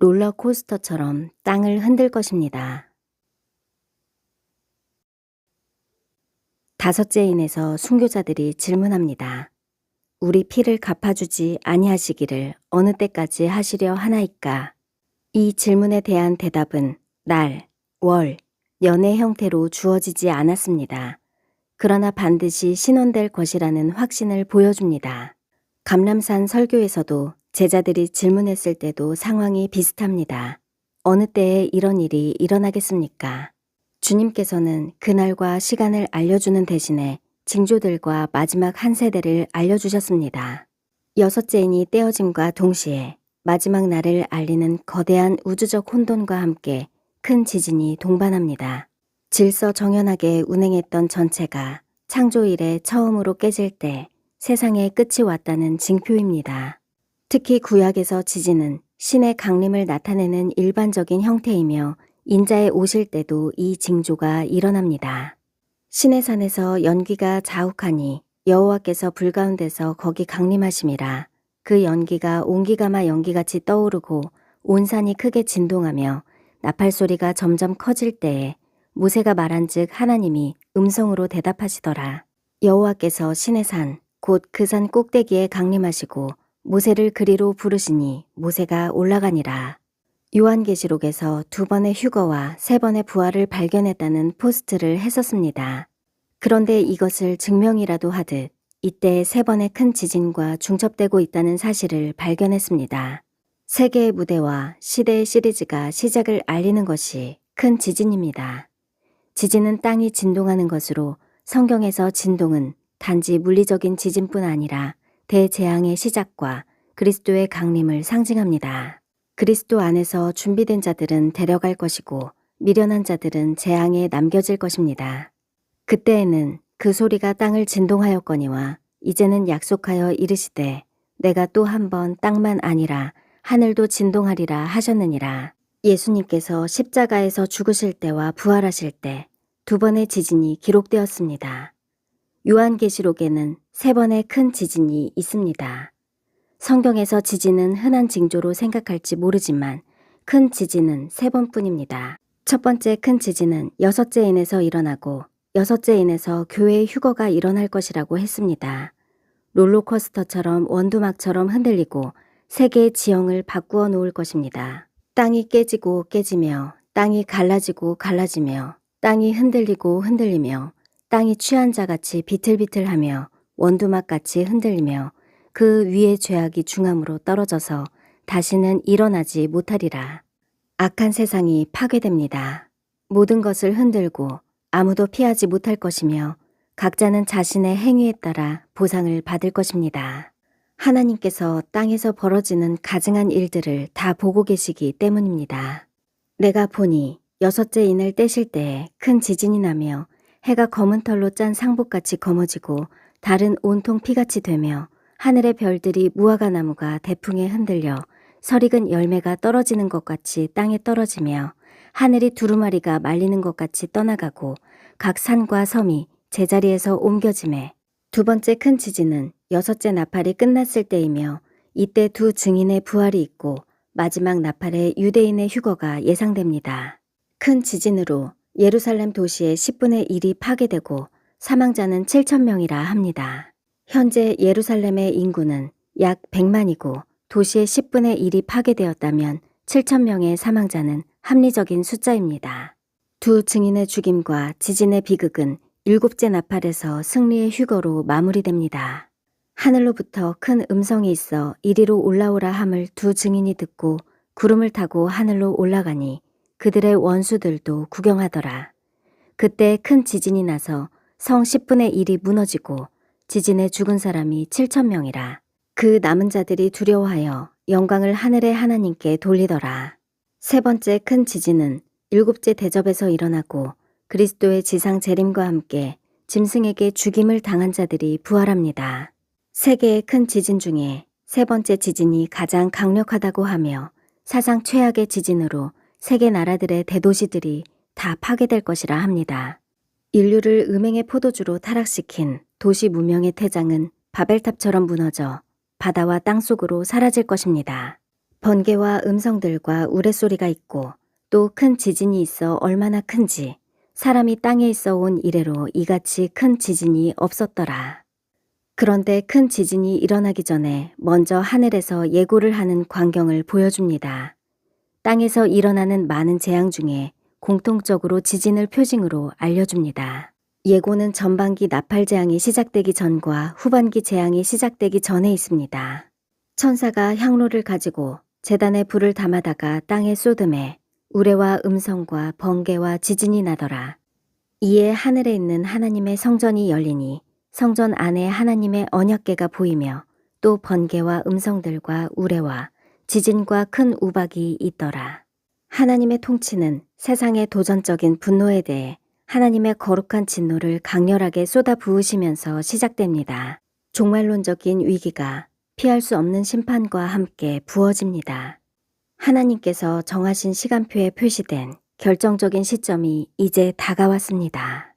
롤러코스터처럼 땅을 흔들 것입니다. 다섯째인에서 순교자들이 질문합니다. 우리 피를 갚아주지 아니하시기를 어느 때까지 하시려 하나이까? 이 질문에 대한 대답은 날, 월, 년의 형태로 주어지지 않았습니다. 그러나 반드시 신원될 것이라는 확신을 보여줍니다. 감람산 설교에서도 제자들이 질문했을 때도 상황이 비슷합니다. 어느 때에 이런 일이 일어나겠습니까? 주님께서는 그날과 시간을 알려주는 대신에 징조들과 마지막 한 세대를 알려주셨습니다. 여섯째인이 떼어짐과 동시에 마지막 날을 알리는 거대한 우주적 혼돈과 함께 큰 지진이 동반합니다. 질서 정연하게 운행했던 전체가 창조 이래 처음으로 깨질 때 세상의 끝이 왔다는 징표입니다. 특히 구약에서 지진은 신의 강림을 나타내는 일반적인 형태이며 인자에 오실 때도 이 징조가 일어납니다. 신의 산에서 연기가 자욱하니 여호와께서 불 가운데서 거기 강림하심이라. 그 연기가 온기가마 연기같이 떠오르고 온 산이 크게 진동하며 나팔 소리가 점점 커질 때에 모세가 말한즉 하나님이 음성으로 대답하시더라. 여호와께서 신의 산 곧 그 산 꼭대기에 강림하시고 모세를 그리로 부르시니 모세가 올라가니라. 요한계시록에서 2번의 휴거와 3번의 부활을 발견했다는 포스트를 했었습니다. 그런데 이것을 증명이라도 하듯 이때 3번의 큰 지진과 중첩되고 있다는 사실을 발견했습니다. 세계의 무대와 시대의 시리즈가 시작을 알리는 것이 큰 지진입니다. 지진은 땅이 진동하는 것으로 성경에서 진동은 단지 물리적인 지진뿐 아니라 대재앙의 시작과 그리스도의 강림을 상징합니다. 그리스도 안에서 준비된 자들은 데려갈 것이고 미련한 자들은 재앙에 남겨질 것입니다. 그때에는 그 소리가 땅을 진동하였거니와 이제는 약속하여 이르시되 내가 또 한 번 땅만 아니라 하늘도 진동하리라 하셨느니라. 예수님께서 십자가에서 죽으실 때와 부활하실 때 2번의 지진이 기록되었습니다. 요한계시록에는 3번의 큰 지진이 있습니다. 성경에서 지진은 흔한 징조로 생각할지 모르지만 큰 지진은 3번뿐입니다. 첫 번째 큰 지진은 여섯째인에서 일어나고 여섯째인에서 교회의 휴거가 일어날 것이라고 했습니다. 롤러코스터처럼 원두막처럼 흔들리고 세계의 지형을 바꾸어 놓을 것입니다. 땅이 깨지고 깨지며 땅이 갈라지고 갈라지며 땅이 흔들리고 흔들리며 땅이 취한 자같이 비틀비틀하며 원두막같이 흔들리며 그 위에 죄악이 중함으로 떨어져서 다시는 일어나지 못하리라. 악한 세상이 파괴됩니다. 모든 것을 흔들고 아무도 피하지 못할 것이며 각자는 자신의 행위에 따라 보상을 받을 것입니다. 하나님께서 땅에서 벌어지는 가증한 일들을 다 보고 계시기 때문입니다. 내가 보니 여섯째 인을 떼실 때에 큰 지진이 나며 해가 검은 털로 짠 상복같이 검어지고 달은 온통 피같이 되며 하늘의 별들이 무화과 나무가 대풍에 흔들려 설익은 열매가 떨어지는 것 같이 땅에 떨어지며 하늘이 두루마리가 말리는 것 같이 떠나가고 각 산과 섬이 제자리에서 옮겨지매 2번째 큰 지진은 여섯째 나팔이 끝났을 때이며 이때 2 증인의 부활이 있고 마지막 나팔의 유대인의 휴거가 예상됩니다. 큰 지진으로 예루살렘 도시의 10분의 1이 파괴되고 사망자는 7,000명이라 합니다. 현재 예루살렘의 인구는 약 100만이고 도시의 10분의 1이 파괴되었다면 7,000명의 사망자는 합리적인 숫자입니다. 2 증인의 죽임과 지진의 비극은 7째 나팔에서 승리의 휴거로 마무리됩니다. 하늘로부터 큰 음성이 있어 이리로 올라오라 함을 2 증인이 듣고 구름을 타고 하늘로 올라가니 그들의 원수들도 구경하더라. 그때 큰 지진이 나서 성 10분의 1이 무너지고 지진에 죽은 사람이 7,000명이라. 그 남은 자들이 두려워하여 영광을 하늘의 하나님께 돌리더라. 3번째 큰 지진은 7째 대접에서 일어나고 그리스도의 지상 재림과 함께 짐승에게 죽임을 당한 자들이 부활합니다. 세계의 큰 지진 중에 3번째 지진이 가장 강력하다고 하며 사상 최악의 지진으로 세계 나라들의 대도시들이 다 파괴될 것이라 합니다. 인류를 음행의 포도주로 타락시킨 도시 문명의 태장은 바벨탑처럼 무너져 바다와 땅속으로 사라질 것입니다. 번개와 음성들과 우레소리가 있고 또 큰 지진이 있어 얼마나 큰지 사람이 땅에 있어 온 이래로 이같이 큰 지진이 없었더라. 그런데 큰 지진이 일어나기 전에 먼저 하늘에서 예고를 하는 광경을 보여줍니다. 땅에서 일어나는 많은 재앙 중에 공통적으로 지진을 표징으로 알려줍니다. 예고는 전반기 나팔 재앙이 시작되기 전과 후반기 재앙이 시작되기 전에 있습니다. 천사가 향로를 가지고 제단에 불을 담아다가 땅에 쏟음에 우레와 음성과 번개와 지진이 나더라. 이에 하늘에 있는 하나님의 성전이 열리니 성전 안에 하나님의 언약궤가 보이며 또 번개와 음성들과 우레와 지진과 큰 우박이 있더라. 하나님의 통치는 세상의 도전적인 분노에 대해 하나님의 거룩한 진노를 강렬하게 쏟아 부으시면서 시작됩니다. 종말론적인 위기가 피할 수 없는 심판과 함께 부어집니다. 하나님께서 정하신 시간표에 표시된 결정적인 시점이 이제 다가왔습니다.